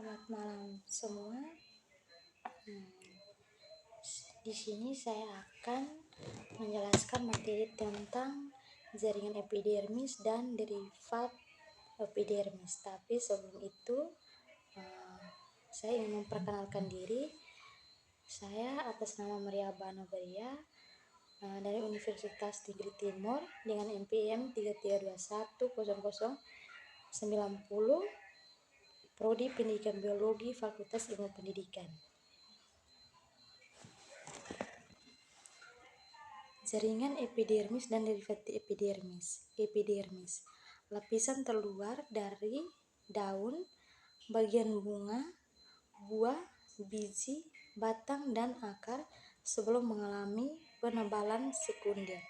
Selamat malam semua. Di sini saya akan menjelaskan materi tentang jaringan epidermis dan derivat epidermis. Tapi sebelum itu, saya ingin memperkenalkan diri. Saya atas nama Maria Banoberia dari Universitas Negeri Timur dengan NPM 33210090, Prodi Pendidikan Biologi, Fakultas Ilmu Pendidikan. Jaringan epidermis dan derivat epidermis. Epidermis, lapisan terluar dari daun, bagian bunga, buah, biji, batang, dan akar sebelum mengalami penebalan sekunder.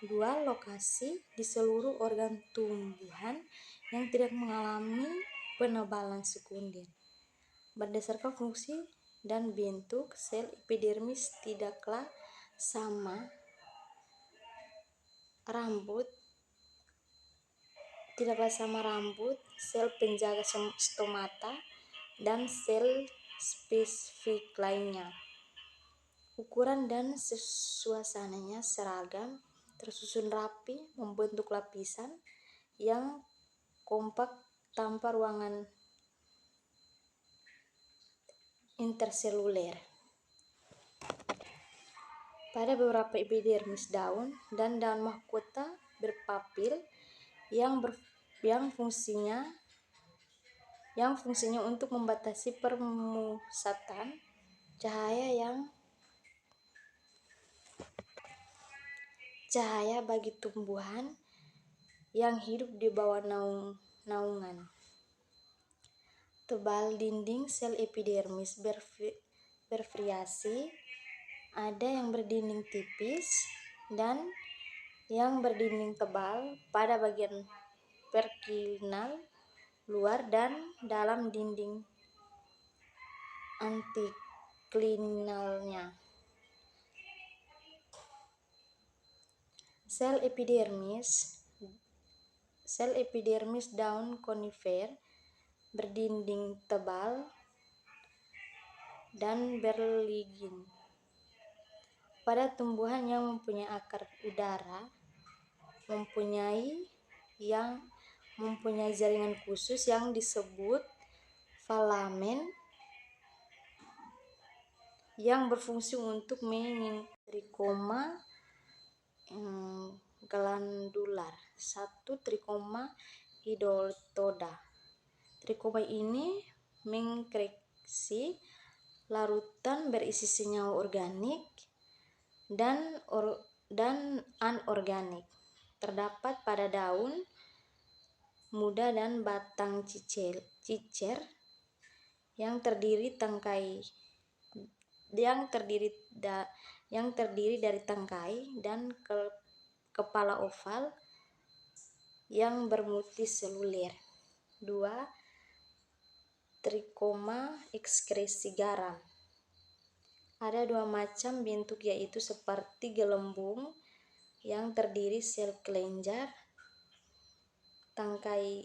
2. Lokasi di seluruh organ tumbuhan yang tidak mengalami penebalan sekunder. Berdasarkan fungsi dan bentuk, sel epidermis tidaklah sama rambut, sel penjaga stomata, dan sel spesifik lainnya. Ukuran dan suasananya seragam, tersusun rapi, membentuk lapisan yang kompak tanpa ruangan interseluler. Pada beberapa epidermis daun dan daun mahkota berpapil yang fungsinya untuk membatasi permusatan cahaya bagi tumbuhan yang hidup di bawah naungan. Tebal dinding sel epidermis bervariasi, ada yang berdinding tipis dan yang berdinding tebal pada bagian perklinal luar dan dalam dinding antiklinalnya. Sel epidermis daun konifer berdinding tebal dan berligin. Pada tumbuhan yang mempunyai akar udara, mempunyai jaringan khusus yang disebut filamen yang berfungsi untuk trikoma glandular. 1. Trikoma hidatoda. Trikoma ini mengekresi larutan berisi senyawa organik dan anorganik. Terdapat pada daun muda dan batang cicer yang terdiri dari tangkai dan kepala oval yang bermultiseluler. 2. Trikoma ekskresi garam. Ada dua macam bentuk, yaitu seperti gelembung yang terdiri sel kelenjar, tangkai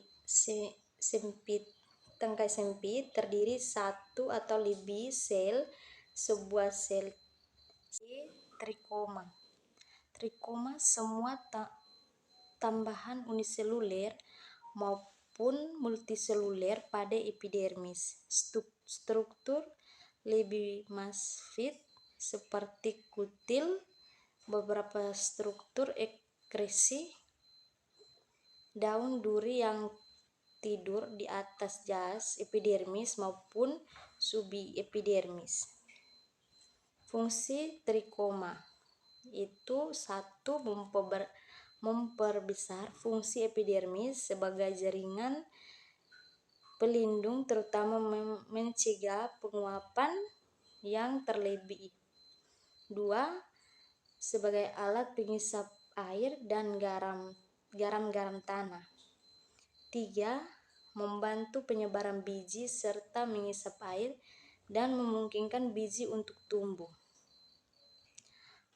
sempit terdiri satu atau lebih sel, sebuah sel. Trikoma. Trikoma semua tambahan uniseluler maupun multiseluler pada epidermis. Struktur lebih masif seperti kutil, beberapa struktur ekskresi daun duri yang tidur di atas jas epidermis maupun subepidermis. Fungsi trikoma itu: 1. Memperbesar fungsi epidermis sebagai jaringan pelindung, terutama mencegah penguapan yang terlebih. 2. Sebagai alat pengisap air dan garam tanah. 3. Membantu penyebaran biji serta mengisap air dan memungkinkan biji untuk tumbuh.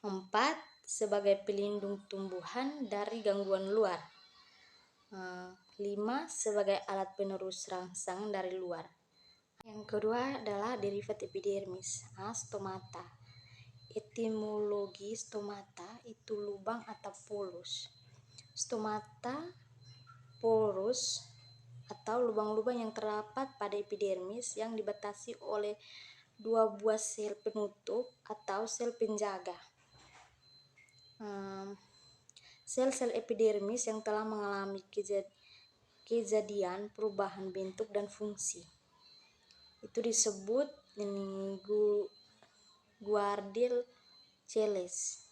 4. Sebagai pelindung tumbuhan dari gangguan luar. 5. Sebagai alat penerus rangsang dari luar. Yang kedua adalah derivat epidermis. Stomata. Etimologi stomata itu lubang atau polus. Stomata, porus atau lubang-lubang yang terdapat pada epidermis yang dibatasi oleh dua buah sel penutup atau sel penjaga. Sel-sel epidermis yang telah mengalami kejadian perubahan bentuk dan fungsi itu disebut Guardil Celes.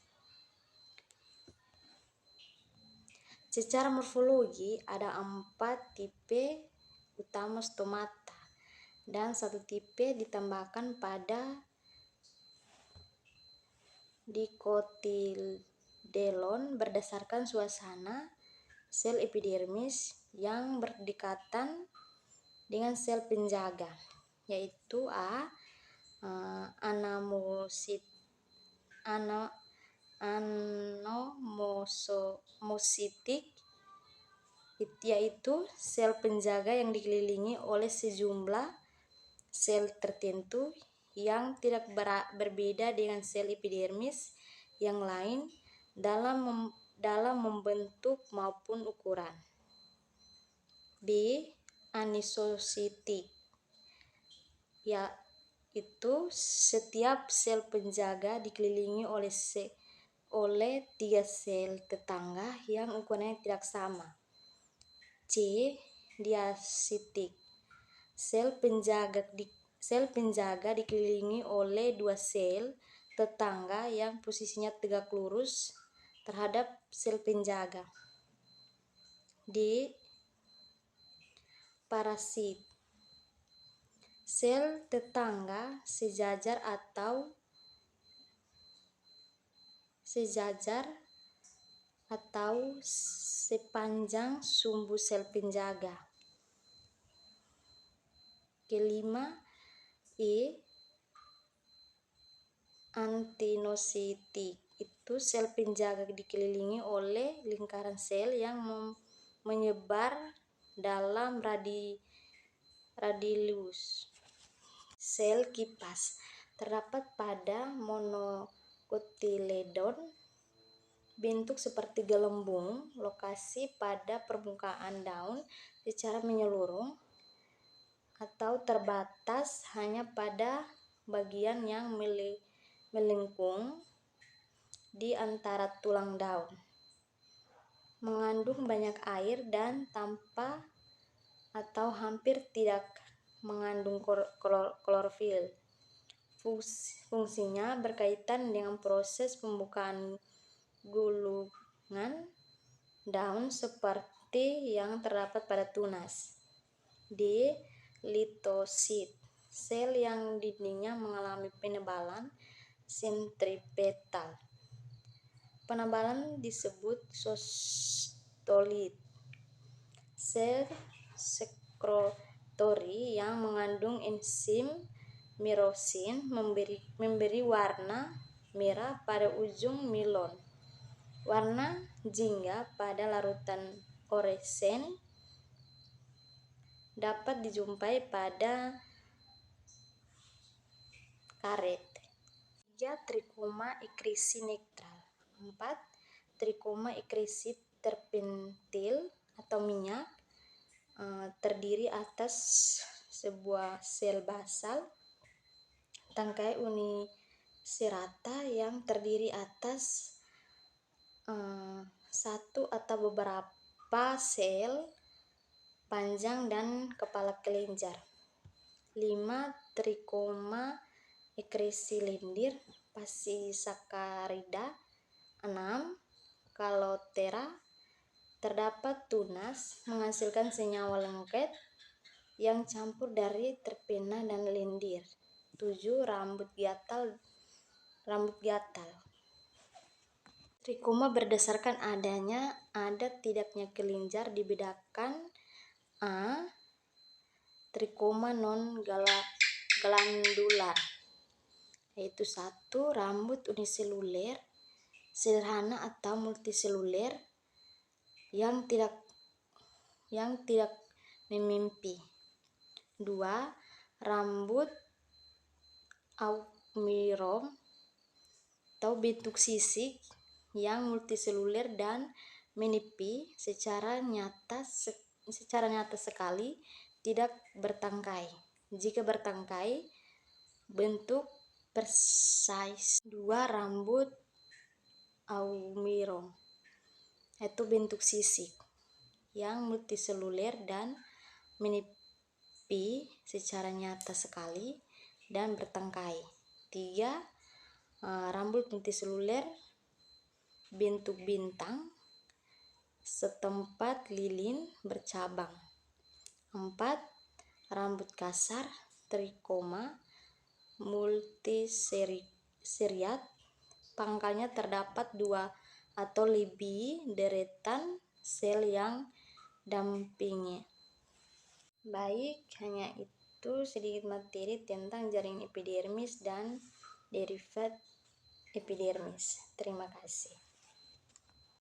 Secara morfologi ada 4 tipe utama stomata dan 1 tipe ditambahkan pada dikotiledon berdasarkan suasana sel epidermis yang berdekatan dengan sel penjaga, yaitu anomositik, yaitu sel penjaga yang dikelilingi oleh sejumlah sel tertentu yang tidak berbeda dengan sel epidermis yang lain dalam membentuk maupun ukuran. B. Anisositik, yaitu setiap sel penjaga dikelilingi oleh 3 sel tetangga yang ukurannya tidak sama. C. Diasitik, sel penjaga dikelilingi oleh 2 sel tetangga yang posisinya tegak lurus terhadap sel penjaga. D. Parasit, sel tetangga sejajar atau sepanjang sumbu sel penjaga. Kelima, E. Antinositik, itu sel penjaga dikelilingi oleh lingkaran sel yang menyebar dalam radius. Sel kipas terdapat pada monokotiledon bentuk seperti gelembung, lokasi pada permukaan daun secara menyeluruh atau terbatas hanya pada bagian yang melengkung di antara tulang daun. Mengandung banyak air dan tanpa atau hampir tidak mengandung klorofil. Fungsinya berkaitan dengan proses pembukaan gulungan daun seperti yang terdapat pada tunas. D. Litosit, sel yang dindingnya mengalami penebalan sentripetal. Penebalan disebut sostolit. Sel sekretori yang mengandung enzim mirosin memberi warna merah pada ujung milon. Warna jingga pada larutan oresen dapat dijumpai pada karet. 3. Trikoma ekrisi netral. 4. Trikoma ekrisi terpentil atau minyak, terdiri atas sebuah sel basal tangkai uniserata yang terdiri atas 1 atau beberapa sel panjang dan kepala kelenjar. 5. Trikoma ekrisi lendir pasisakarida. 6. Kalotera, terdapat tunas menghasilkan senyawa lengket yang campur dari terpena dan lendir. 7. Rambut gatal. Trikoma berdasarkan ada tidaknya kelenjar dibedakan. A. Trikoma non glandular, yaitu 1. Rambut uniseluler sederhana atau multiseluler yang tidak memimpi. 2. rambut aumirom atau bentuk sisik yang multiseluler dan menipis secara nyata sekali tidak bertangkai. Jika bertangkai, bentuk persis. 2. Rambut aumirom itu bentuk sisik yang multiseluler dan menipis secara nyata sekali dan bertangkai. 3. Rambut multiseluler bentuk bintang setempat lilin bercabang. 4. Rambut kasar trikoma multiseriat, pangkalnya terdapat 2 atau lebih deretan sel yang dampingi. Baik, hanya itu sedikit materi tentang jaringan epidermis dan derivat epidermis. Terima kasih.